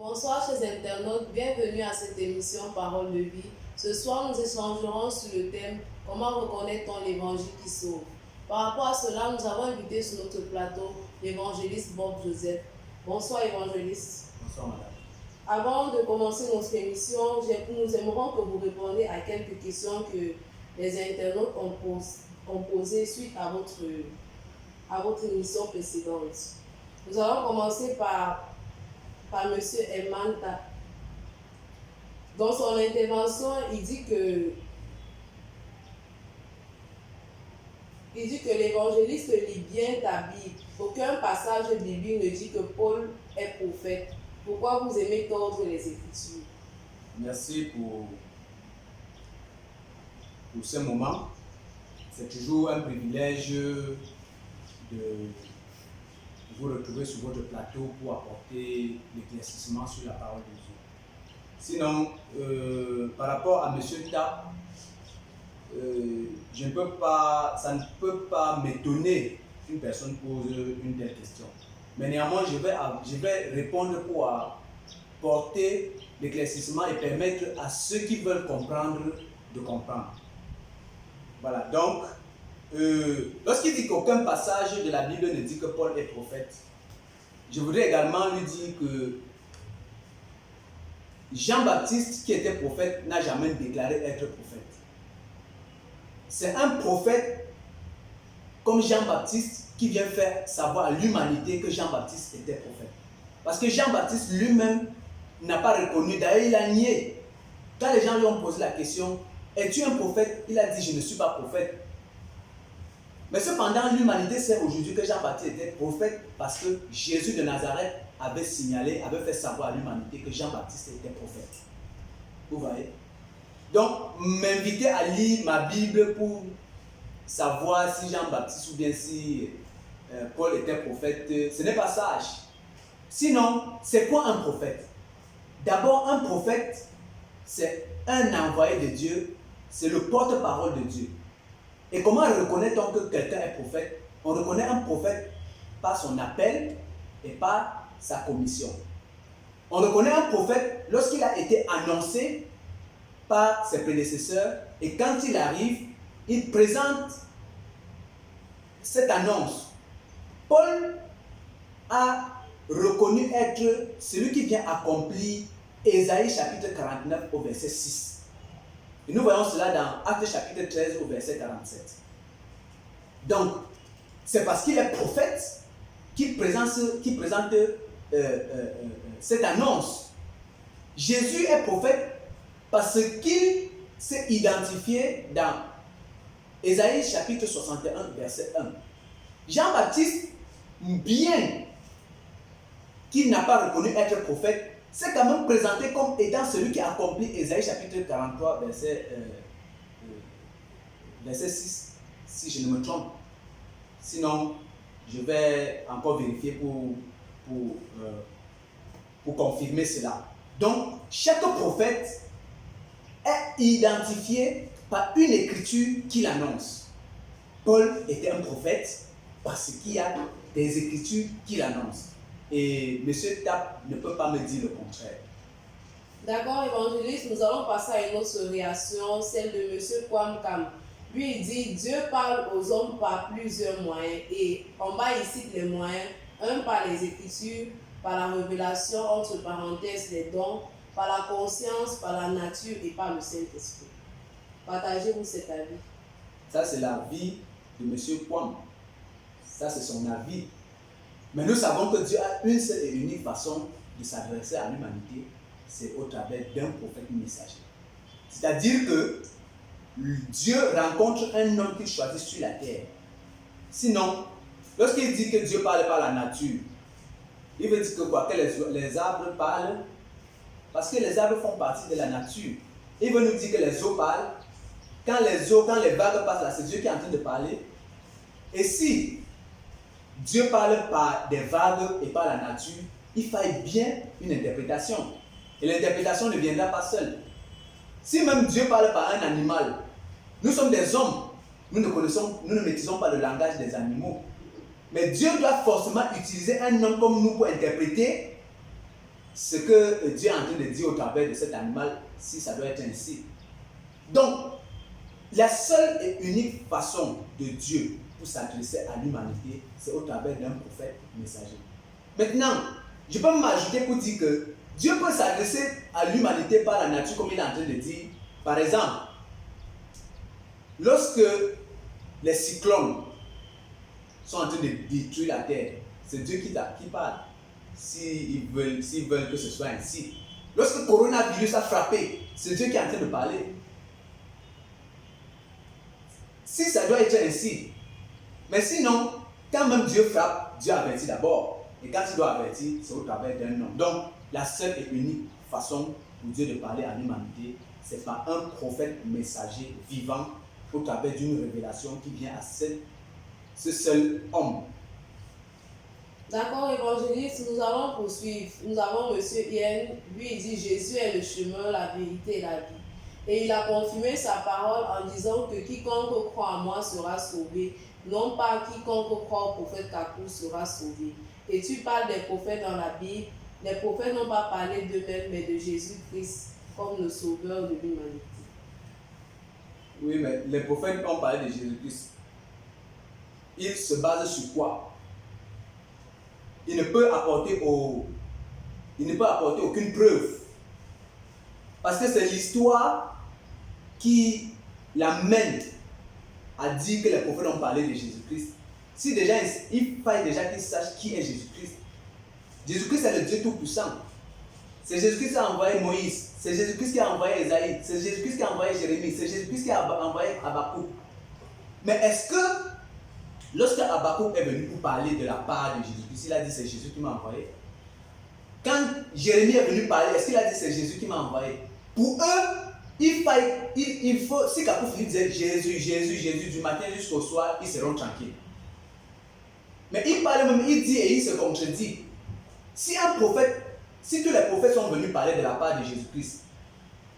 Bonsoir chers internautes, bienvenue à cette émission Parole de vie. Ce soir, nous échangerons sur le thème Comment reconnaît-on l'évangile qui sauve. Par rapport à cela, nous avons invité sur notre plateau l'évangéliste Bob Joseph. Bonsoir évangéliste. Bonsoir madame. Avant de commencer notre émission, nous aimerons que vous répondiez à quelques questions que les internautes ont posées suite à votre émission précédente. Nous allons commencer par M. Emanta. Dans son intervention, il dit que l'évangéliste lit bien ta Bible. Aucun passage biblique ne dit que Paul est prophète. Pourquoi vous aimez tordre les Écritures? Merci pour ce moment. C'est toujours un privilège de vous retrouver sur votre plateau pour apporter l'éclaircissement sur la parole de Dieu. Sinon, par rapport à M. Tap, ça ne peut pas m'étonner qu'une personne pose une telle question. Mais néanmoins, je vais répondre pour apporter l'éclaircissement et permettre à ceux qui veulent comprendre de comprendre. Voilà, donc, lorsqu'il dit qu'aucun passage de la Bible ne dit que Paul est prophète, je voudrais également lui dire que Jean-Baptiste, qui était prophète, n'a jamais déclaré être prophète. C'est un prophète comme Jean-Baptiste qui vient faire savoir à l'humanité que Jean-Baptiste était prophète. Parce que Jean-Baptiste lui-même n'a pas reconnu, d'ailleurs il a nié. Quand les gens lui ont posé la question, es-tu un prophète? Il a dit, je ne suis pas prophète. Mais cependant, l'humanité sait aujourd'hui que Jean-Baptiste était prophète parce que Jésus de Nazareth avait fait savoir à l'humanité que Jean-Baptiste était prophète. Vous voyez? Donc, m'inviter à lire ma Bible pour savoir si Jean-Baptiste ou bien si Paul était prophète, ce n'est pas sage. Sinon, c'est quoi un prophète? D'abord, un prophète, c'est un envoyé de Dieu, c'est le porte-parole de Dieu. Et comment reconnaît-on que quelqu'un est prophète? On reconnaît un prophète par son appel et par sa commission. On reconnaît un prophète lorsqu'il a été annoncé par ses prédécesseurs et quand il arrive, il présente cette annonce. Paul a reconnu être celui qui vient accomplir Ésaïe chapitre 49 au verset 6. Et nous voyons cela dans Actes chapitre 13 au verset 47. Donc, c'est parce qu'il est prophète qu'il présente cette annonce. Jésus est prophète parce qu'il s'est identifié dans Ésaïe chapitre 61 verset 1. Jean-Baptiste, bien qu'il n'a pas reconnu être prophète, s'est quand même présenté comme étant celui qui a accompli Ésaïe chapitre 43 verset 6, si je ne me trompe. Sinon, je vais encore vérifier pour confirmer cela. Donc, chaque prophète est identifié par une écriture qu'il annonce. Paul était un prophète parce qu'il y a des écritures qu'il annonce. Et M. Tap ne peut pas me dire le contraire. D'accord, évangéliste, nous allons passer à une autre réaction, celle de M. Kwamkam. Lui, il dit, Dieu parle aux hommes par plusieurs moyens. Et en bas, il cite les moyens, un par les Écritures, par la révélation, entre parenthèses, les dons, par la conscience, par la nature et par le Saint-Esprit. Partagez-vous cet avis. Ça, c'est l'avis de M. Kwam. Ça, c'est son avis. Mais nous savons que Dieu a une seule et unique façon de s'adresser à l'humanité, c'est au travers d'un prophète messager. C'est-à-dire que Dieu rencontre un homme qu'il choisit sur la terre. Sinon, lorsqu'il dit que Dieu parle par la nature, il veut dire que quoi? Que les arbres parlent, parce que les arbres font partie de la nature. Il veut nous dire que les eaux parlent. Quand les vagues passent là, c'est Dieu qui est en train de parler. Et si Dieu parle par des vagues et par la nature, il faille bien une interprétation. Et l'interprétation ne viendra pas seule. Si même Dieu parle par un animal, nous sommes des hommes, nous ne maîtrisons pas le langage des animaux. Mais Dieu doit forcément utiliser un homme comme nous pour interpréter ce que Dieu est en train de dire au travers de cet animal, si ça doit être ainsi. Donc, la seule et unique façon de Dieu pour s'adresser à l'humanité, c'est au travers d'un prophète messager. Maintenant, je peux m'ajouter pour dire que Dieu peut s'adresser à l'humanité par la nature, comme il est en train de dire. Par exemple, lorsque les cyclones sont en train de détruire la terre, c'est Dieu qui parle, s'ils veulent que ce soit ainsi. Lorsque le coronavirus a frappé, c'est Dieu qui est en train de parler. Si ça doit être ainsi, mais sinon, quand même Dieu frappe, Dieu avertit d'abord. Et quand il doit avertir, c'est au travers d'un homme. Donc, la seule et unique façon pour Dieu de parler à l'humanité, c'est par un prophète messager vivant au travers d'une révélation qui vient à ce seul homme. D'accord, évangéliste, nous allons poursuivre. Nous avons M. Yen, lui il dit Jésus est le chemin, la vérité et la vie. Et il a confirmé sa parole en disant que quiconque croit en moi sera sauvé, non pas quiconque croit au prophète Kakou sera sauvé. Et tu parles des prophètes dans la Bible. Les prophètes n'ont pas parlé d'eux-mêmes, mais de Jésus-Christ comme le sauveur de l'humanité. Oui, mais les prophètes ont parlé de Jésus-Christ. Ils se basent sur quoi? Il ne peut apporter aucune preuve. Parce que c'est l'histoire qui l'amène à dire que les prophètes ont parlé de Jésus-Christ. Si déjà, il faille déjà qu'ils sachent qui est Jésus-Christ. Jésus-Christ est le Dieu Tout-Puissant. C'est Jésus-Christ qui a envoyé Moïse. C'est Jésus-Christ qui a envoyé Esaïe. C'est Jésus-Christ qui a envoyé Jérémie. C'est Jésus-Christ qui a envoyé Habakkuk. Mais est-ce que, lorsque Habakkuk est venu pour parler de la part de Jésus-Christ, il a dit c'est Jésus qui m'a envoyé? Quand Jérémie est venu parler, est-ce qu'il a dit c'est Jésus qui m'a envoyé? Pour eux, il faut, si Kakou Philippe disait Jésus, du matin jusqu'au soir, ils seront tranquilles. Mais il parle même, il dit et il se contredit. Si tous les prophètes sont venus parler de la part de Jésus-Christ,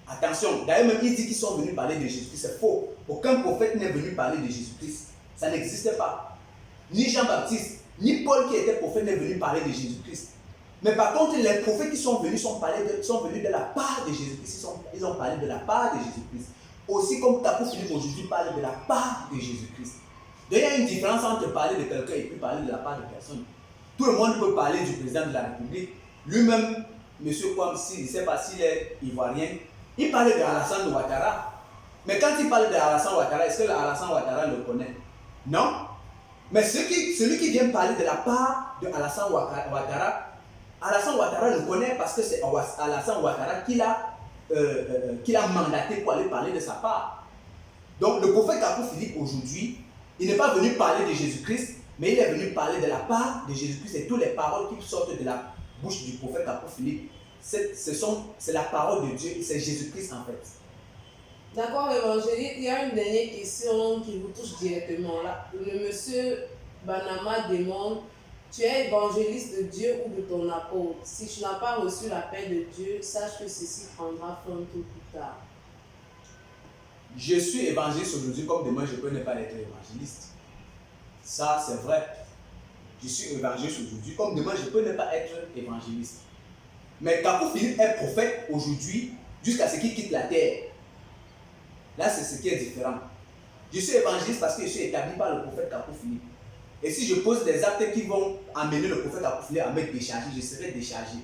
attention, d'ailleurs même il dit qu'ils sont venus parler de Jésus-Christ, c'est faux. Aucun prophète n'est venu parler de Jésus-Christ. Ça n'existait pas. Ni Jean-Baptiste, ni Paul qui était prophète n'est venu parler de Jésus-Christ. Mais par contre, les prophètes qui sont venus sont venus de la part de Jésus-Christ. Ils ont parlé de la part de Jésus-Christ. Aussi comme Kakou Philippe aujourd'hui parle de la part de Jésus-Christ. Donc il y a une différence entre parler de quelqu'un et puis parler de la part de personne. Tout le monde peut parler du président de la République. Lui-même, M. Kwame, il ne sait pas s'il est ivoirien, il parlait de Alassane Ouattara. Mais quand il parle de Alassane Ouattara, est-ce que Alassane Ouattara le connaît? Non. Mais celui qui vient parler de la part de Alassane Ouattara, Alassane Ouattara le connaît parce que c'est Alassane Ouattara qui l'a mandaté pour aller parler de sa part. Donc le prophète Kakou Philippe aujourd'hui, il n'est pas venu parler de Jésus-Christ, mais il est venu parler de la part de Jésus-Christ et toutes les paroles qui sortent de la bouche du prophète Kakou Philippe. C'est la parole de Dieu, c'est Jésus-Christ en fait. D'accord, évangéliste, il y a une dernière question qui vous touche directement là. Le monsieur Banama demande, tu es évangéliste de Dieu ou de ton apôtre? Si tu n'as pas reçu l'appel de Dieu, sache que ceci prendra fin tôt ou plus tard. Je suis évangéliste aujourd'hui comme demain je peux ne pas être évangéliste. Ça c'est vrai. Je suis évangéliste aujourd'hui comme demain je peux ne pas être évangéliste. Mais Kakou Philippe est prophète aujourd'hui jusqu'à ce qu'il quitte la terre. Là c'est ce qui est différent. Je suis évangéliste parce que je suis établi par le prophète Kakou Philippe. Et si je pose des actes qui vont amener le prophète Kakou Philippe à me décharger, je serai déchargé.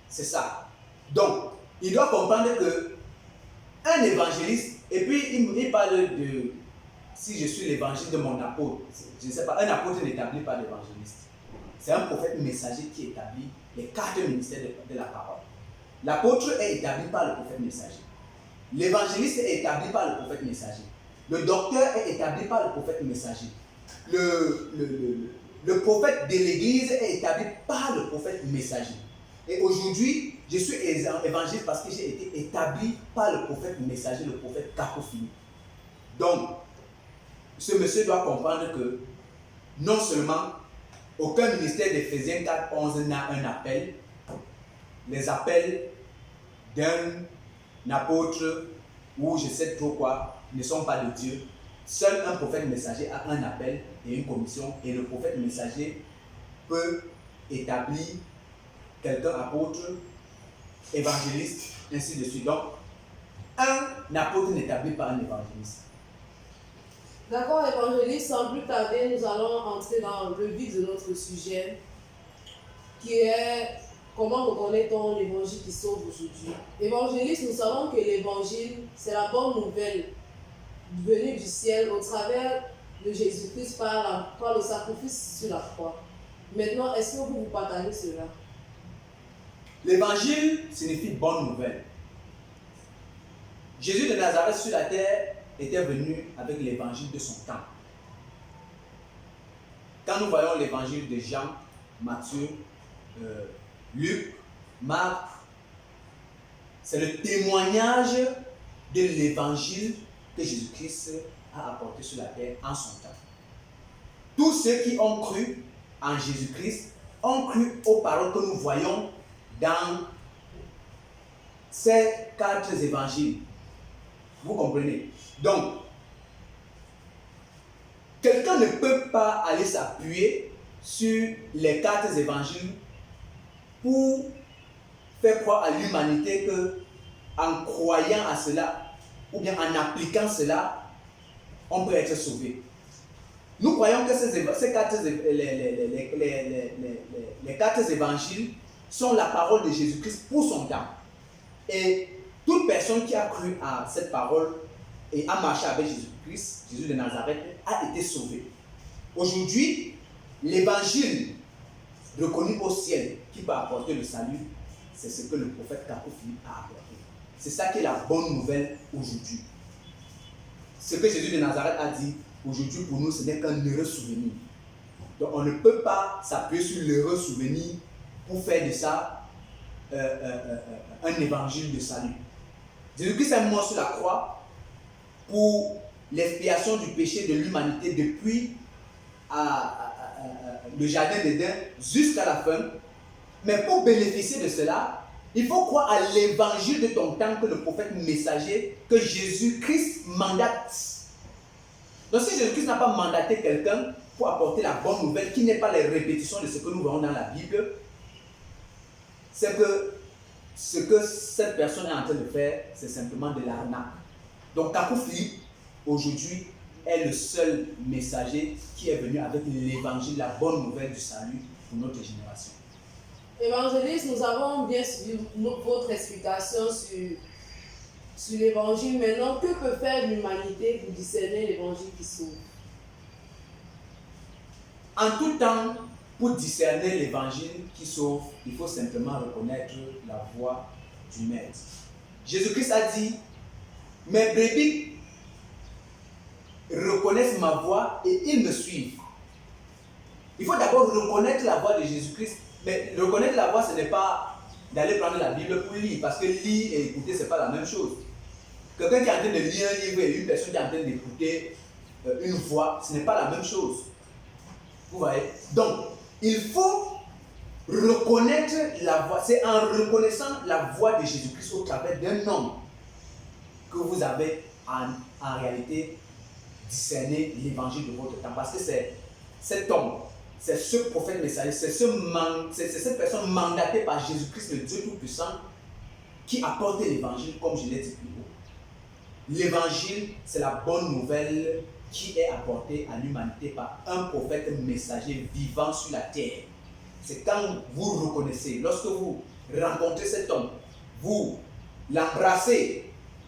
C'est ça. Donc, il doit comprendre que un évangéliste, et puis il parle de, si je suis l'évangile de mon apôtre, je ne sais pas, un apôtre n'établit pas l'évangéliste. C'est un prophète messager qui établit les 4 ministères de la parole. L'apôtre est établi par le prophète messager. L'évangéliste est établi par le prophète messager. Le docteur est établi par le prophète messager. Le prophète de l'église est établi par le prophète messager. Et aujourd'hui, je suis évangéliste parce que j'ai été établi par le prophète messager, le prophète Kakou Philippe. Donc, ce monsieur doit comprendre que non seulement aucun ministère d'Éphésiens 4:11 n'a un appel, les appels d'un apôtre ou je sais trop quoi ne sont pas de Dieu. Seul un prophète messager a un appel et une commission, et le prophète messager peut établir quelqu'un apôtre, évangéliste, ainsi de suite. Donc, un apôtre n'établit pas un évangéliste. D'accord, évangéliste, sans plus tarder, nous allons entrer dans le vif de notre sujet, qui est comment reconnaît-on l'évangile qui sauve aujourd'hui. Évangéliste, nous savons que l'évangile, c'est la bonne nouvelle venue du ciel au travers de Jésus-Christ par le sacrifice sur la croix. Maintenant, est-ce que vous partagez cela? L'évangile signifie bonne nouvelle. Jésus de Nazareth sur la terre était venu avec l'évangile de son temps. Quand nous voyons l'évangile de Jean, Matthieu, Luc, Marc, c'est le témoignage de l'évangile que Jésus-Christ a apporté sur la terre en son temps. Tous ceux qui ont cru en Jésus-Christ ont cru aux paroles que nous voyons dans ces 4 évangiles. Vous comprenez? Donc, quelqu'un ne peut pas aller s'appuyer sur les 4 évangiles pour faire croire à l'humanité que, en croyant à cela, ou bien en appliquant cela, on peut être sauvé. Nous croyons que les 4 évangiles sont la parole de Jésus-Christ pour son temps. Et toute personne qui a cru à cette parole et a marché avec Jésus-Christ, Jésus de Nazareth, a été sauvé. Aujourd'hui, l'évangile reconnu au ciel qui peut apporter le salut, c'est ce que le prophète Philippe a apporté. C'est ça qui est la bonne nouvelle aujourd'hui. Ce que Jésus de Nazareth a dit, aujourd'hui pour nous, ce n'est qu'un heureux souvenir. Donc on ne peut pas s'appuyer sur l'heureux souvenir pour faire de ça un évangile de salut. Jésus-Christ est mort sur la croix pour l'expiation du péché de l'humanité depuis le jardin d'Éden jusqu'à la fin. Mais pour bénéficier de cela, il faut croire à l'évangile de ton temps que le prophète messager, que Jésus-Christ mandate. Donc si Jésus-Christ n'a pas mandaté quelqu'un pour apporter la bonne nouvelle, qui n'est pas les répétitions de ce que nous voyons dans la Bible, c'est que ce que cette personne est en train de faire, c'est simplement de l'arnaque. Donc Philippe, aujourd'hui, est le seul messager qui est venu avec l'évangile, la bonne nouvelle du salut pour notre génération. Évangéliste, nous avons bien suivi votre explication sur l'évangile. Maintenant, que peut faire l'humanité pour discerner l'évangile qui sauve? En tout temps, pour discerner l'évangile qui sauve, il faut simplement reconnaître la voix du Maître. Jésus-Christ a dit, mes brebis reconnaissent ma voix et ils me suivent. Il faut d'abord reconnaître la voix de Jésus-Christ. Mais reconnaître la voix, ce n'est pas d'aller prendre la Bible pour lire, parce que lire et écouter, ce n'est pas la même chose. Quelqu'un qui est en train de lire un livre et une personne qui est en train d'écouter une voix, ce n'est pas la même chose. Vous voyez? Donc, il faut reconnaître la voix. C'est en reconnaissant la voix de Jésus-Christ au travers d'un homme que vous avez en réalité discerné l'évangile de votre temps. Parce que c'est cet homme, c'est ce prophète messager, c'est cette personne mandatée par Jésus-Christ, le Dieu Tout-Puissant, qui apporte l'évangile, comme je l'ai dit plus haut. L'évangile, c'est la bonne nouvelle qui est apportée à l'humanité par un prophète messager vivant sur la terre. C'est quand vous reconnaissez, lorsque vous rencontrez cet homme, vous l'embrassez,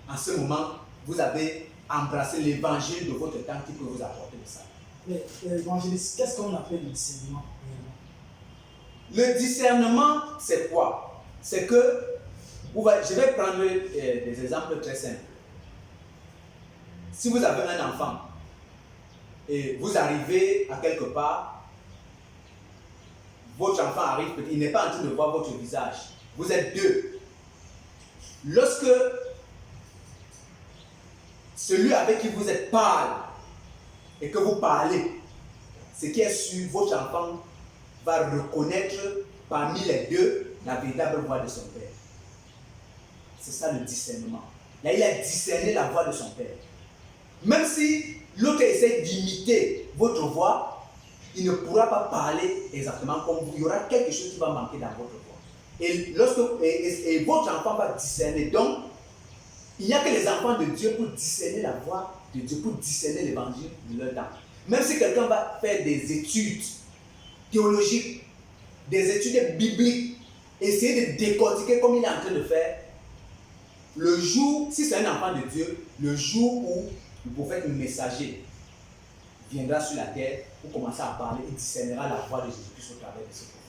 en ce moment, vous avez embrassé l'évangile de votre temps qui peut vous apporter le salut. Mais évangéliste, qu'est-ce qu'on appelle le discernement? Le discernement, c'est quoi? C'est que, je vais prendre des exemples très simples. Si vous avez un enfant et vous arrivez à quelque part, votre enfant arrive, il n'est pas en train de voir votre visage. Vous êtes deux. Lorsque celui avec qui vous êtes parle et que vous parlez, ce qui est sûr, votre enfant va reconnaître parmi les deux la véritable voix de son père. C'est ça le discernement. Là, il a discerné la voix de son père. Même si l'autre essaie d'imiter votre voix, il ne pourra pas parler exactement comme vous. Il y aura quelque chose qui va manquer dans votre voix. Et votre enfant va discerner. Donc, il n'y a que les enfants de Dieu pour discerner la voix de Dieu, pour discerner l'évangile de leur temps. Même si quelqu'un va faire des études théologiques, des études bibliques, essayer de décortiquer comme il est en train de faire, le jour, si c'est un enfant de Dieu, le jour où le prophète messager viendra sur la terre pour commencer à parler, il discernera la voix de Jésus-Christ au travers de ce prophète.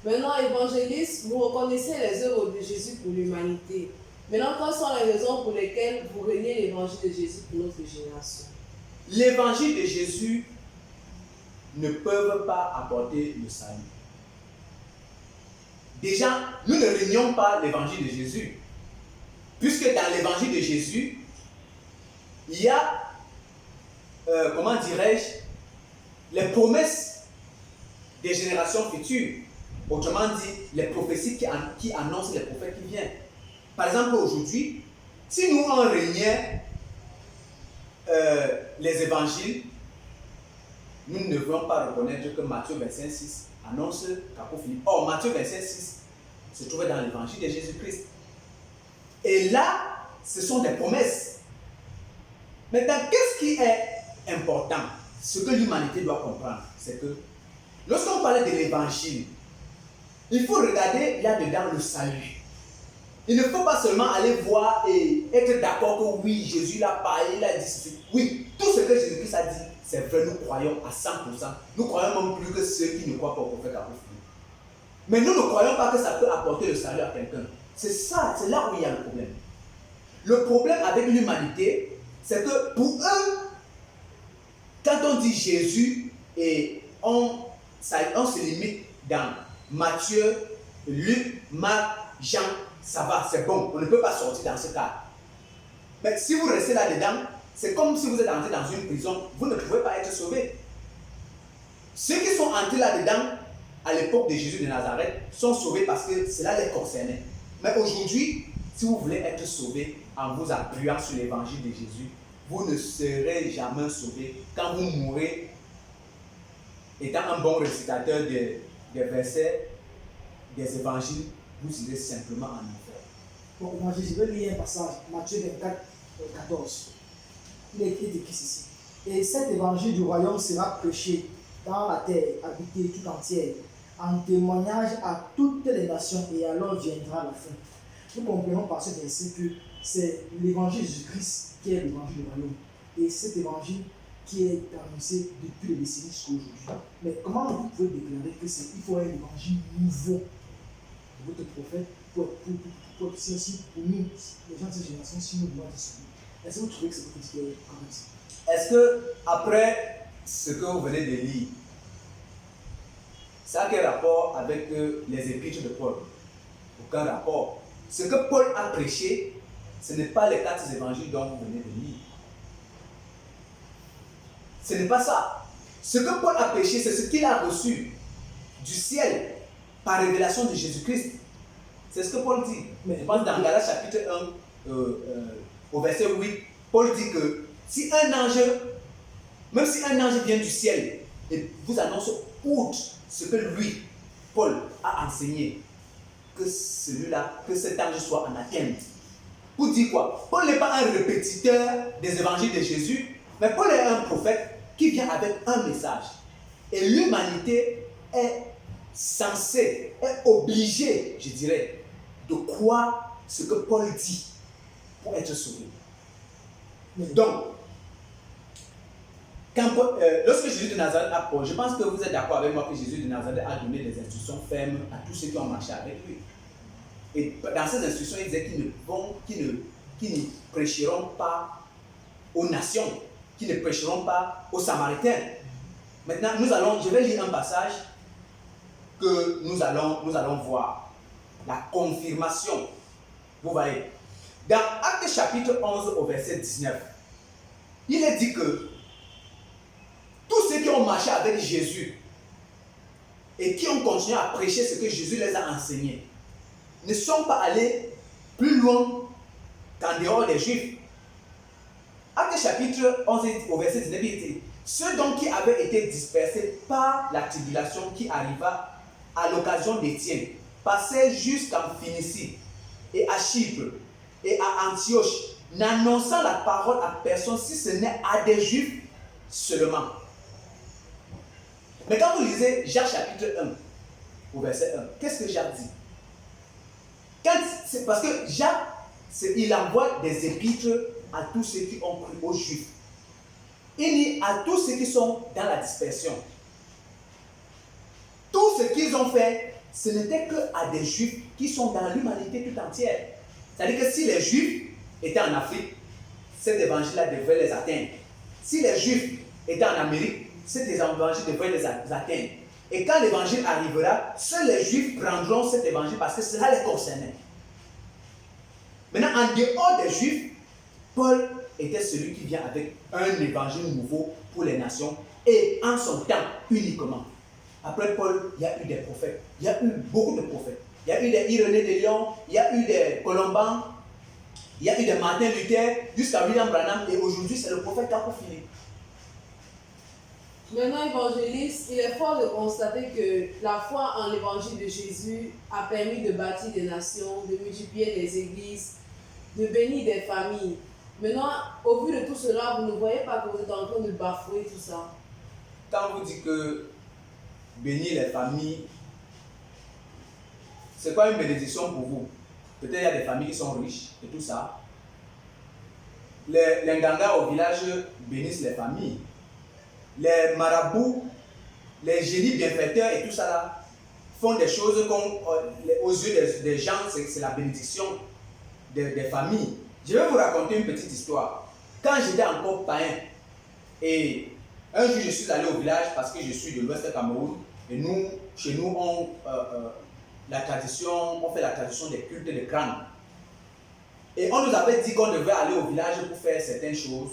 Maintenant, évangéliste, vous reconnaissez les œuvres de Jésus pour l'humanité. Maintenant, quelles sont les raisons pour lesquelles vous reniez l'évangile de Jésus pour notre génération? L'évangile de Jésus ne peut pas apporter le salut. Déjà, nous ne renions pas l'évangile de Jésus. Puisque dans l'évangile de Jésus, il y a, comment dirais-je, les promesses des générations futures. Autrement dit, les prophéties qui annoncent les prophètes qui viennent. Par exemple, aujourd'hui, si nous en renions les évangiles, nous ne devons pas reconnaître que Matthieu 25:6 annonce qu'Apophilippe. Or, Matthieu 25:6 se trouvait dans l'évangile de Jésus-Christ. Et là, ce sont des promesses. Maintenant, qu'est-ce qui est important? Ce que l'humanité doit comprendre, c'est que lorsqu'on parlait de l'évangile, il faut regarder là-dedans le salut. Il ne faut pas seulement aller voir et être d'accord que oui, Jésus l'a parlé, il a dit ceci. Oui, tout ce que Jésus-Christ a dit, c'est vrai, nous croyons à 100%. Nous croyons même plus que ceux qui ne croient pas au prophète Apophilippe. Mais nous ne croyons pas que ça peut apporter le salut à quelqu'un. C'est ça, c'est là où il y a le problème. Le problème avec l'humanité, c'est que pour eux, quand on dit Jésus, et on se limite dans Matthieu, Luc, Marc, Jean, ça va, c'est bon, on ne peut pas sortir dans ce cadre. Mais si vous restez là-dedans, c'est comme si vous êtes entré dans une prison, vous ne pouvez pas être sauvé. Ceux qui sont entrés là-dedans, à l'époque de Jésus de Nazareth, sont sauvés parce que cela les concernait. Mais aujourd'hui, si vous voulez être sauvé en vous appuyant sur l'évangile de Jésus, vous ne serez jamais sauvé. Quand vous mourrez, étant un bon récitateur des versets des évangiles, vous irez simplement en enfer. Bon, moi, je vais lire un passage, Matthieu 24, 14. Il est écrit ceci. Et cet évangile du royaume sera prêché dans la terre, habitée tout entière, en témoignage à toutes les nations, et alors viendra la fin. Nous comprenons par ce verset que c'est l'évangile de Jésus-Christ qui est l'évangile du royaume. Et cet évangile qui est annoncé depuis les décennies jusqu'à aujourd'hui. Mais comment vous pouvez déclarer que il faut un évangile nouveau de votre prophète pour nous, les gens de cette génération, si nous voulons être sauvés? Est-ce que vous trouvez que c'est correct? Est-ce que, après ce que vous venez de lire, ça a quel rapport avec les épîtres de Paul? Aucun rapport. Ce que Paul a prêché, ce n'est pas les 4 évangiles dont vous venez de lire. Ce n'est pas ça. Ce que Paul a prêché, c'est ce qu'il a reçu du ciel par révélation de Jésus-Christ. C'est ce que Paul dit. Mais je pense dans Galates chapitre 1, au verset 8, Paul dit que si un ange, même si un ange vient du ciel et vous annonce outre ce que lui, Paul, a enseigné, que celui-là, que cet ange soit anathème. Pour dire quoi? Paul n'est pas un répétiteur des évangiles de Jésus, mais Paul est un prophète qui vient avec un message. Et l'humanité est censée, est obligée, je dirais, de croire ce que Paul dit pour être sauvé. Donc, lorsque Jésus de Nazareth a parlé, je pense que vous êtes d'accord avec moi que Jésus de Nazareth a donné des instructions fermes à tous ceux qui ont marché avec lui. Et dans ces instructions, il disait qu'ils ne prêcheront pas aux nations, qu'ils ne prêcheront pas aux Samaritains. Maintenant, je vais lire un passage que nous allons voir. La confirmation. Vous voyez, dans Actes chapitre 11 au verset 19, il est dit que tous ceux qui ont marché avec Jésus et qui ont continué à prêcher ce que Jésus les a enseigné ne sont pas allés plus loin qu'en dehors des Juifs. Actes chapitre 11 au verset 19, il dit: ceux donc qui avaient été dispersés par la tribulation qui arriva à l'occasion d'Étienne, passèrent jusqu'en Phénicie et à Chypre et à Antioche, n'annonçant la parole à personne si ce n'est à des Juifs seulement. Mais quand vous lisez Jacques chapitre 1, au verset 1, qu'est-ce que Jacques dit? C'est parce que Jacques, il envoie des épîtres à tous ceux qui ont cru aux Juifs. Il dit à tous ceux qui sont dans la dispersion. Tout ce qu'ils ont fait, ce n'était qu'à des Juifs qui sont dans l'humanité tout entière. C'est-à-dire que si les Juifs étaient en Afrique, cet évangile-là devrait les atteindre. Si les Juifs étaient en Amérique, cet évangile devrait les atteindre. Et quand l'évangile arrivera, seuls les Juifs prendront cet évangile parce que cela les concernait. Maintenant, en dehors des Juifs, Paul était celui qui vient avec un évangile nouveau pour les nations et en son temps uniquement. Après Paul, il y a eu des prophètes. Il y a eu beaucoup de prophètes. Il y a eu des Irénée de Lyon, il y a eu des Colombans, il y a eu des Martin Luther, jusqu'à William Branham, et aujourd'hui c'est le prophète Jacob Philippe. Maintenant, évangéliste, il est fort de constater que la foi en l'évangile de Jésus a permis de bâtir des nations, de multiplier des églises, de bénir des familles. Maintenant, au vu de tout cela, vous ne voyez pas que vous êtes en train de bafouer tout ça. Quand vous dites que bénir les familles, c'est quoi une bénédiction pour vous? Peut-être il y a des familles qui sont riches et tout ça. Les Nganga au village bénissent les familles. Les marabouts, les génies bienfaiteurs et tout ça là, font des choses aux yeux des gens, c'est la bénédiction des familles. Je vais vous raconter une petite histoire. Quand j'étais encore païen, et un jour je suis allé au village parce que je suis de l'ouest Cameroun, et nous, chez nous, on fait la tradition des cultes de crâne. Et on nous avait dit qu'on devait aller au village pour faire certaines choses,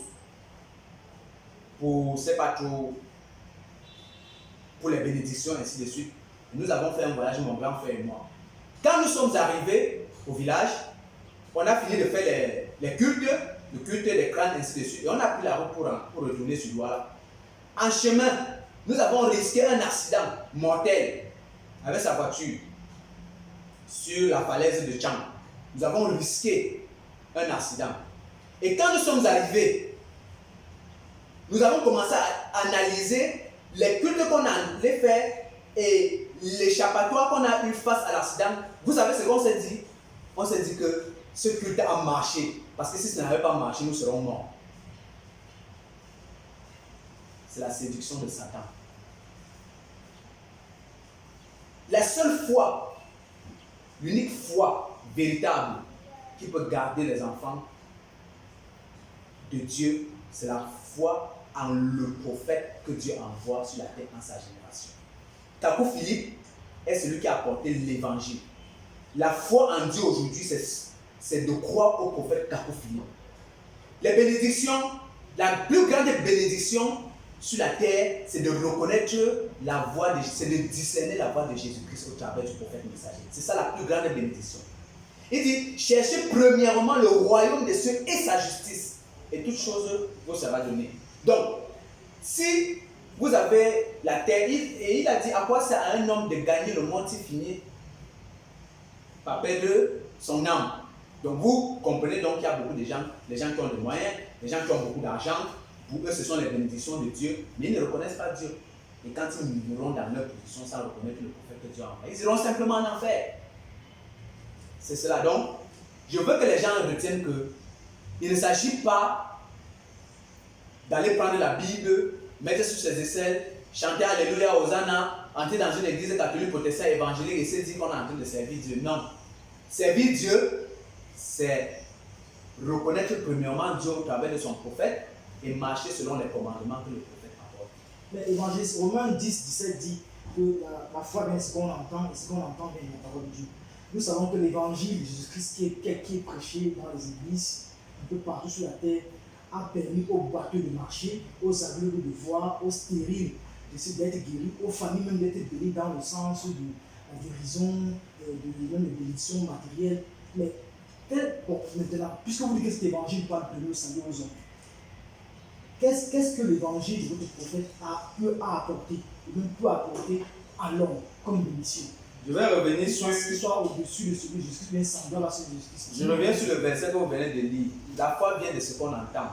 pour, c'est pas trop, pour les bénédictions, ainsi de suite. Et nous avons fait un voyage, mon grand frère et moi. Quand nous sommes arrivés au village, on a fini de faire les cultes, le culte des crânes, ainsi de suite. Et on a pris la route pour retourner sur Douala. En chemin, nous avons risqué un accident mortel avec sa voiture sur la falaise de Tchang. Nous avons risqué un accident. Et quand nous sommes arrivés, nous avons commencé à analyser les cultes qu'on allait faire et l'échappatoire qu'on a eu face à l'accident. Vous savez ce qu'on s'est dit? On s'est dit que ce culte a marché. Parce que si ça n'avait pas marché, nous serons morts. C'est la séduction de Satan. La seule foi, l'unique foi véritable qui peut garder les enfants de Dieu, c'est la foi en le prophète que Dieu envoie sur la terre en sa génération. Jacob Philippe est celui qui a apporté l'évangile. La foi en Dieu aujourd'hui, c'est de croire au prophète Jacob Philippe. Les bénédictions, la plus grande bénédiction sur la terre, c'est de reconnaître la voix de Jésus, c'est de discerner la voix de Jésus-Christ au travers du prophète messager. C'est ça la plus grande bénédiction. Il dit, cherchez premièrement le royaume des cieux et sa justice, et toutes choses vous sera donné. Donc, si vous avez la terre, et il a dit, à quoi sert à un homme de gagner le monde s'il finit par perdre son âme? Donc vous comprenez donc qu'il y a beaucoup de gens, les gens qui ont des moyens, les gens qui ont beaucoup d'argent, pour eux ce sont les bénédictions de Dieu, mais ils ne reconnaissent pas Dieu. Et quand ils mourront dans leur position sans reconnaître le prophète que Dieu a envoyé, ils iront simplement en enfer. C'est cela. Donc, je veux que les gens retiennent qu'il ne s'agit pas d'aller prendre la Bible, mettre sur ses aisselles, chanter Alléluia, Hosanna, entrer dans une église catholique, protestante, évangélique et se dire qu'on est en train de servir Dieu. Non. Servir Dieu, c'est reconnaître premièrement Dieu au travers de son prophète et marcher selon les commandements que le prophète apporte. Mais évangéliste, Romains 10, 17 dit que la foi vient de ce qu'on entend et ce qu'on entend vient de la parole de Dieu. Nous savons que l'évangile de Jésus-Christ qui est prêché dans les églises, un peu partout sur la terre, a permis aux boiteux de marcher, aux aveugles de voir, aux stériles d'être guéris, aux familles même d'être bénies dans le sens de la guérison, de bénédiction matérielle. Mais maintenant, puisque vous dites que cet évangile parle de nous, salut aux hommes, qu'est-ce que l'évangile de votre prophète peut apporter, ou même peut apporter à l'homme comme bénédiction. Je vais revenir sur. Qu'il soit au-dessus de celui de Jésus-Christ, bien semblable à celui de Jésus-Christ. Je reviens sur le verset que vous venez de lire. La foi vient de ce qu'on entend.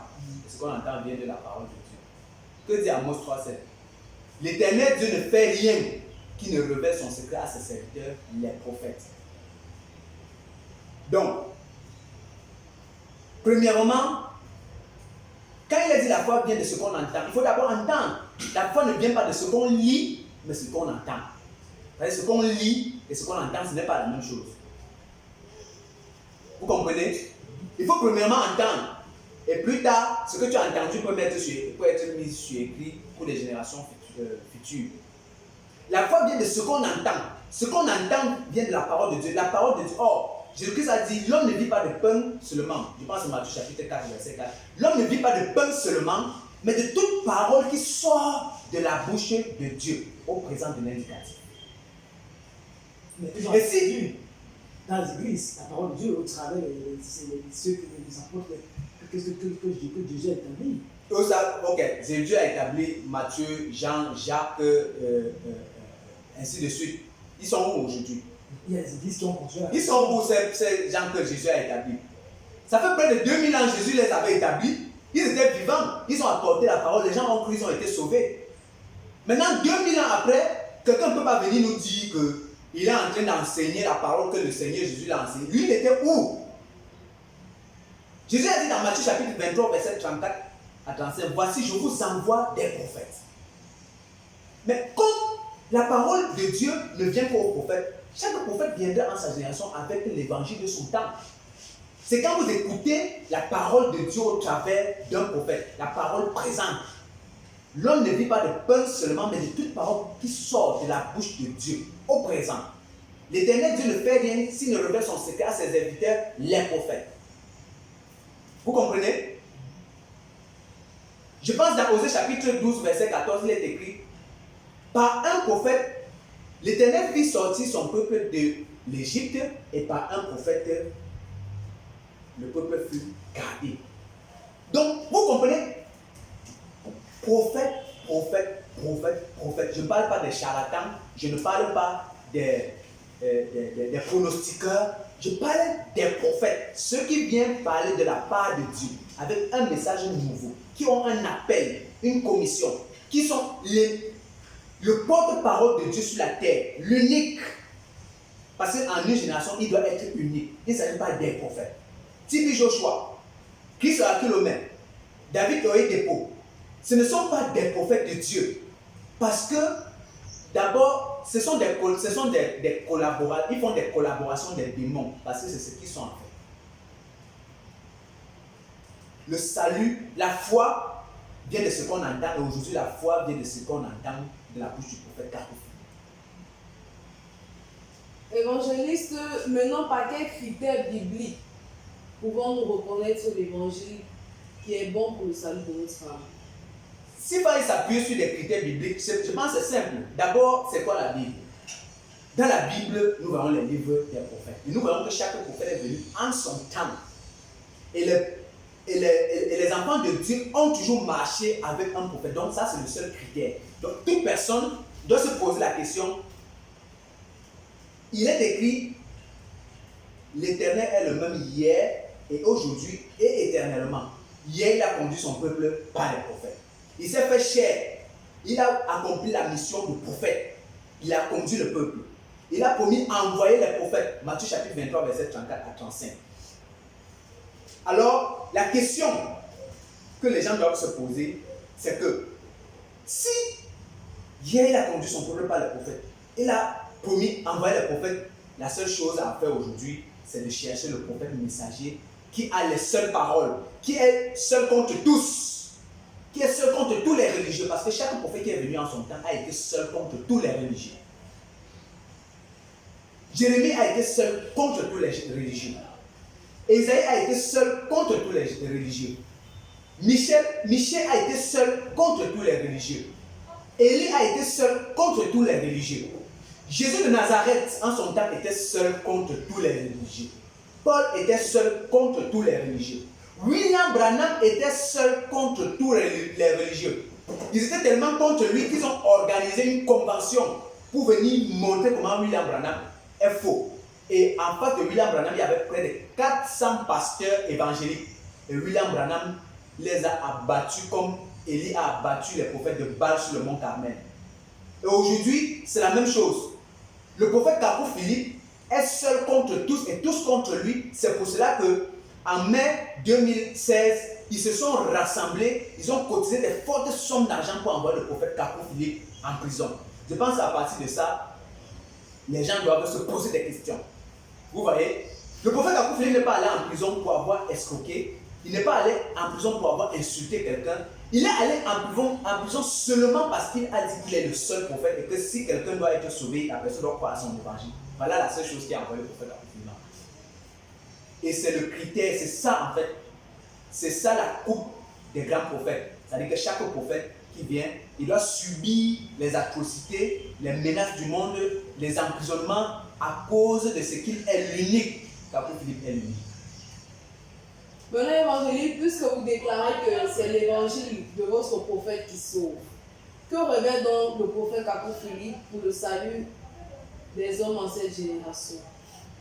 Et ce qu'on entend vient de la parole de Dieu. Que dit Amos 3,7? L'Éternel Dieu ne fait rien qui ne révèle son secret à ses serviteurs, les prophètes. Donc, premièrement, quand il a dit la foi vient de ce qu'on entend, il faut d'abord entendre. La foi ne vient pas de ce qu'on lit, mais ce qu'on entend. Ce qu'on lit et ce qu'on entend, ce n'est pas la même chose. Vous comprenez? Il faut premièrement entendre. Et plus tard, ce que tu as entendu peut être mis sur écrit pour les générations futures. La foi vient de ce qu'on entend. Ce qu'on entend vient de la parole de Dieu. La parole de Dieu. Or, Jésus-Christ a dit, l'homme ne vit pas de pain seulement. Je pense à Matthieu chapitre 4, verset 4. L'homme ne vit pas de pain seulement, mais de toute parole qui sort de la bouche de Dieu, au présent de l'indicatif. Mais et si dans les églises, la parole de Dieu, au travers de ceux que les apôtres, que Jésus a établi. Ok, Jésus a établi Matthieu, Jean, Jacques, ainsi de suite. Ils sont où aujourd'hui? Il y a des églises qui ont construit. Ils sont où ces gens que Jésus a établis? Ça fait près de 2000 ans que Jésus les avait établis. Ils étaient vivants, ils ont apporté la parole, les gens ont cru, ils ont été sauvés. Maintenant, 2000 ans après, quelqu'un ne peut pas venir nous dire qu'il est en train d'enseigner la parole que le Seigneur Jésus l'a enseignée. Lui, il était où? Jésus a dit dans Matthieu chapitre 23, verset 34 à 35, voici, je vous envoie des prophètes. Mais comme la parole de Dieu ne vient qu'aux prophètes, chaque prophète viendra en sa génération avec l'évangile de son temps. C'est quand vous écoutez la parole de Dieu au travers d'un prophète, la parole présente. L'homme ne vit pas de pain seulement, mais de toute parole qui sort de la bouche de Dieu au présent. L'Éternel Dieu ne fait rien s'il ne révèle son secret à ses serviteurs, les prophètes. Vous comprenez? Je pense dans Osée chapitre 12, verset 14, il est écrit, par un prophète, l'Éternel fit sortir son peuple de l'Égypte, et par un prophète, le peuple fut gardé. Donc, vous comprenez? Prophète, prophète, prophète, prophète. Je ne parle pas des charlatans, je ne parle pas des pronostiqueurs, je parle des prophètes, ceux qui viennent parler de la part de Dieu, avec un message nouveau, qui ont un appel, une commission, qui sont le porte-parole de Dieu sur la terre, l'unique. Parce qu'en une génération, il doit être unique. Il ne s'agit pas des prophètes. Tibi Joshua, Christ à kilomètre, David Oyedepo, ce ne sont pas des prophètes de Dieu. Parce que, d'abord, ce sont des collaborateurs, ils font des collaborations des démons, parce que c'est ce qu'ils sont en fait. Le salut, la foi vient de ce qu'on entend, et aujourd'hui la foi vient de ce qu'on entend de la bouche du prophète Carrefour. Évangéliste, maintenant par quels critères bibliques pouvons-nous reconnaître l'évangile qui est bon pour le salut de notre âme? Si vous s'appuyer sur des critères bibliques, je pense que c'est simple. D'abord, c'est quoi la Bible? Dans la Bible, nous voyons les livres des prophètes. Et nous voyons que chaque prophète est venu en son temps. Et les enfants de Dieu ont toujours marché avec un prophète. Donc ça, c'est le seul critère. Donc toute personne doit se poser la question. Il est écrit, l'Éternel est le même hier et aujourd'hui et éternellement. Hier, il a conduit son peuple par les prophètes. Il s'est fait chair. Il a accompli la mission de prophète. Il a conduit le peuple. Il a promis d'envoyer les prophètes. Matthieu chapitre 23, verset 34 à 35. Alors, la question que les gens doivent se poser, c'est que si hier il a conduit son peuple par les prophètes, il a promis d'envoyer les prophètes, la seule chose à faire aujourd'hui, c'est de chercher le prophète messager qui a les seules paroles, qui est seul contre tous, qui est seul contre tous les religieux, parce que chaque prophète qui est venu en son temps a été seul contre tous les religieux. Jérémie a été seul contre tous les religieux. Ésaïe a été seul contre tous les religieux. Michel a été seul contre tous les religieux. Élie a été seul contre tous les religieux. Jésus de Nazareth, en son temps, était seul contre tous les religieux. Paul était seul contre tous les religieux. William Branham était seul contre tous les religieux. Ils étaient tellement contre lui qu'ils ont organisé une convention pour venir montrer comment William Branham est faux. Et en face de William Branham, il y avait près de 400 pasteurs évangéliques. Et William Branham les a abattus comme Élie a abattu les prophètes de Baal sur le mont Carmel. Et aujourd'hui, c'est la même chose. Le prophète Kakou Philippe est seul contre tous et tous contre lui. C'est pour cela que en mai 2016, ils se sont rassemblés, ils ont cotisé des fortes sommes d'argent pour envoyer le prophète Kakou Philippe en prison. Je pense qu'à partir de ça, les gens doivent se poser des questions. Vous voyez, le prophète Kakou Philippe n'est pas allé en prison pour avoir escroqué, il n'est pas allé en prison pour avoir insulté quelqu'un, il est allé en prison seulement parce qu'il a dit qu'il est le seul prophète et que si quelqu'un doit être sauvé, la personne doit croire à son évangile. Voilà la seule chose qui a envoyé le prophète Kakou Philippe. Et c'est le critère, c'est ça en fait, c'est ça la coupe des grands prophètes. C'est-à-dire que chaque prophète qui vient, il doit subir les atrocités, les menaces du monde, les emprisonnements à cause de ce qu'il est l'unique. Kakou Philippe est l'unique. Maintenant, évangéliste, puisque vous déclarez que c'est l'évangile de votre prophète qui sauve, que revêt donc le prophète Kakou Philippe pour le salut des hommes en cette génération?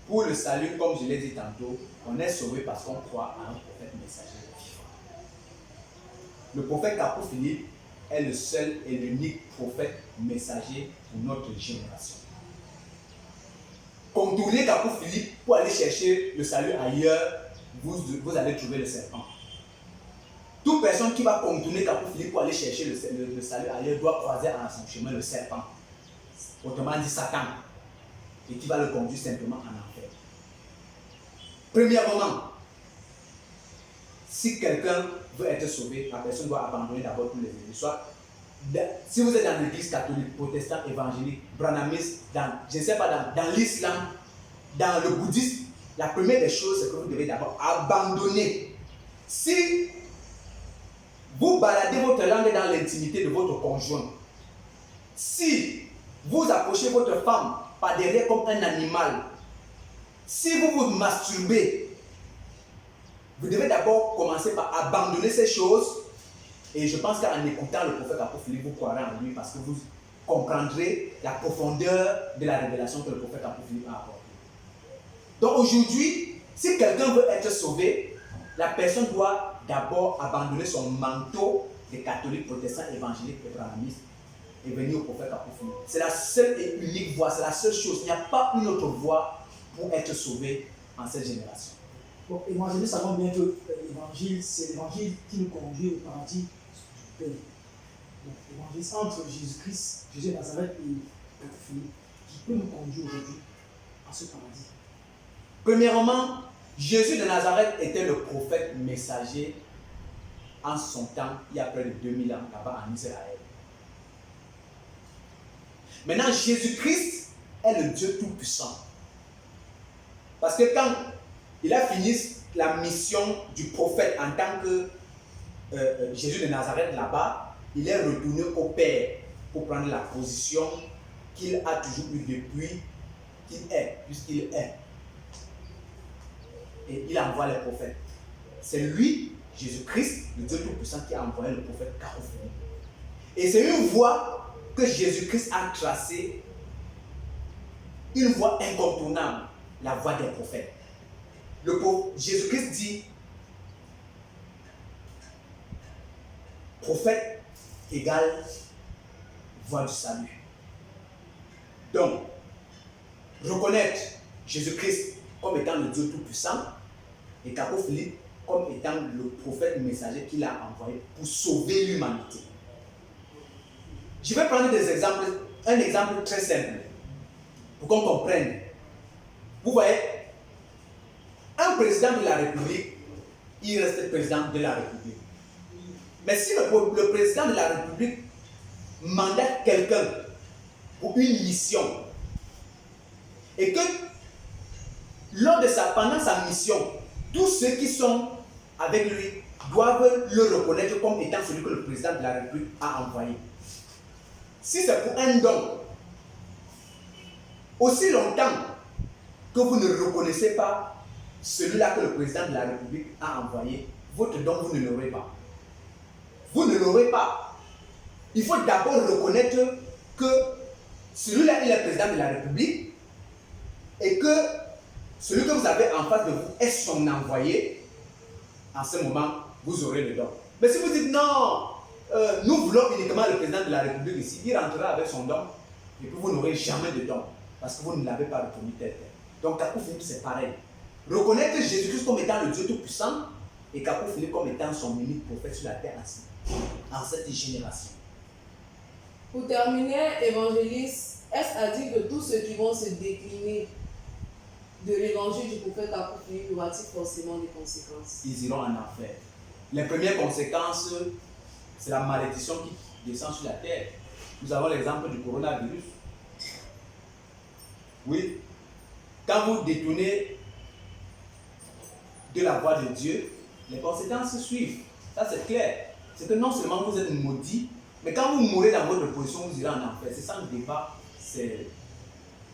Pour le salut, comme je l'ai dit tantôt, on est sauvé parce qu'on croit à un prophète messager vivant. Le prophète Kakou Philippe est le seul et l'unique prophète messager pour notre génération. Contourner Kakou Philippe pour aller chercher le salut ailleurs, vous allez trouver le serpent. Toute personne qui va contourner Kakou Philippe pour aller chercher le salut ailleurs doit croiser en son chemin le serpent. Autrement dit Satan. Et qui va le conduire simplement en enfer. Premièrement, si quelqu'un veut être sauvé, la personne doit abandonner d'abord tous les églises. Soit, si vous êtes dans l'église catholique, protestant, évangélique, branhamiste, je ne sais pas, dans l'islam, dans le bouddhisme, la première des choses, c'est que vous devez d'abord abandonner. Si vous baladez votre langue dans l'intimité de votre conjoint, si vous approchez votre femme par derrière comme un animal, si vous vous masturbez, vous devez d'abord commencer par abandonner ces choses. Et je pense qu'en écoutant le prophète Kakou Philippe, vous croirez en lui parce que vous comprendrez la profondeur de la révélation que le prophète Kakou Philippe a apportée. Donc aujourd'hui, si quelqu'un veut être sauvé, la personne doit d'abord abandonner son manteau de catholique, protestant, évangélique et branhamiste et venir au prophète Kakou Philippe. C'est la seule et unique voie, c'est la seule chose. Il n'y a pas une autre voie pour être sauvé en cette génération. Bon, évangile, nous savons bien que l'évangile, c'est l'évangile qui nous conduit au paradis du Père. Donc, l'évangile entre Jésus-Christ, Jésus de Nazareth et Kakou Philippe, qui peut nous conduire aujourd'hui à ce paradis. Premièrement, Jésus de Nazareth était le prophète messager en son temps, il y a près de 2000 ans là-bas en Israël. Maintenant, Jésus-Christ est le Dieu Tout-Puissant. Parce que quand il a fini la mission du prophète en tant que Jésus de Nazareth là-bas, il est retourné au Père pour prendre la position qu'il a toujours eue depuis qu'il est, puisqu'il est. Et il envoie les prophètes. C'est lui, Jésus-Christ, le Dieu Tout-Puissant, qui a envoyé le prophète Kakou Philippe. Et c'est une voie que Jésus-Christ a tracée, une voie incontournable, la voie des prophètes. Jésus-Christ dit, prophète égale voie du salut. Donc, reconnaître Jésus-Christ comme étant le Dieu Tout-Puissant et Kakou Philippe comme étant le prophète messager qu'il a envoyé pour sauver l'humanité. Je vais prendre des exemples, un exemple très simple pour qu'on comprenne. Vous voyez, un président de la République, il reste président de la République. Mais si le président de la République mandate quelqu'un pour une mission et que pendant sa mission, tous ceux qui sont avec lui doivent le reconnaître comme étant celui que le président de la République a envoyé. Si c'est pour un don, aussi longtemps que vous ne reconnaissez pas celui-là que le président de la République a envoyé, votre don, vous ne l'aurez pas. Vous ne l'aurez pas. Il faut d'abord reconnaître que celui-là, il est président de la République et que celui que vous avez en face de vous est son envoyé, en ce moment, vous aurez le don. Mais si vous dites non, nous voulons uniquement le président de la République ici, il rentrera avec son don et puis vous n'aurez jamais de don parce que vous ne l'avez pas reconnu tel tel. Donc Kakou Philippe, c'est pareil. Reconnaître Jésus-Christ comme étant le Dieu Tout-Puissant et Kakou Philippe comme étant son unique prophète sur la terre ainsi, en cette génération. Pour terminer, évangéliste, est-ce à dire que tous ceux qui vont se décliner de l'évangile du prophète Kakou Philippe aura-t-il forcément des conséquences? Ils iront en enfer. Les premières conséquences, c'est la malédiction qui descend sur la terre. Nous avons l'exemple du coronavirus. Oui, quand vous détournez de la voie de Dieu, les conséquences suivent. Ça, c'est clair. C'est que non seulement vous êtes maudits, mais quand vous mourrez dans votre position, vous irez en enfer. C'est sans débat. C'est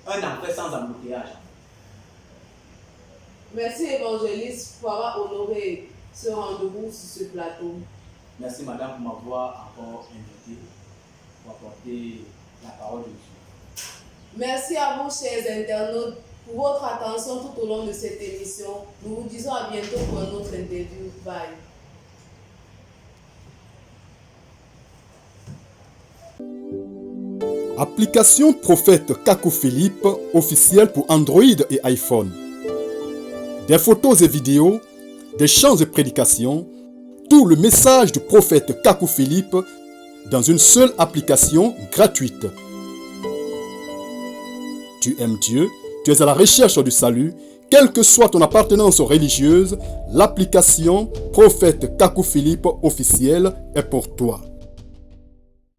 un enfer sans embouteillage. Merci évangéliste pour avoir honoré ce rendez-vous sur ce plateau. Merci madame pour m'avoir encore invité pour apporter la parole de Dieu. Merci à vous chers internautes pour votre attention tout au long de cette émission. Nous vous disons à bientôt pour une autre interview. Bye. Application Prophète Kakou Philippe officielle pour Android et iPhone. Des photos et vidéos, des chants et prédications, tout le message du prophète Kakou Philippe dans une seule application gratuite. Tu aimes Dieu, tu es à la recherche du salut, quelle que soit ton appartenance religieuse, l'application Prophète Kakou Philippe officielle est pour toi.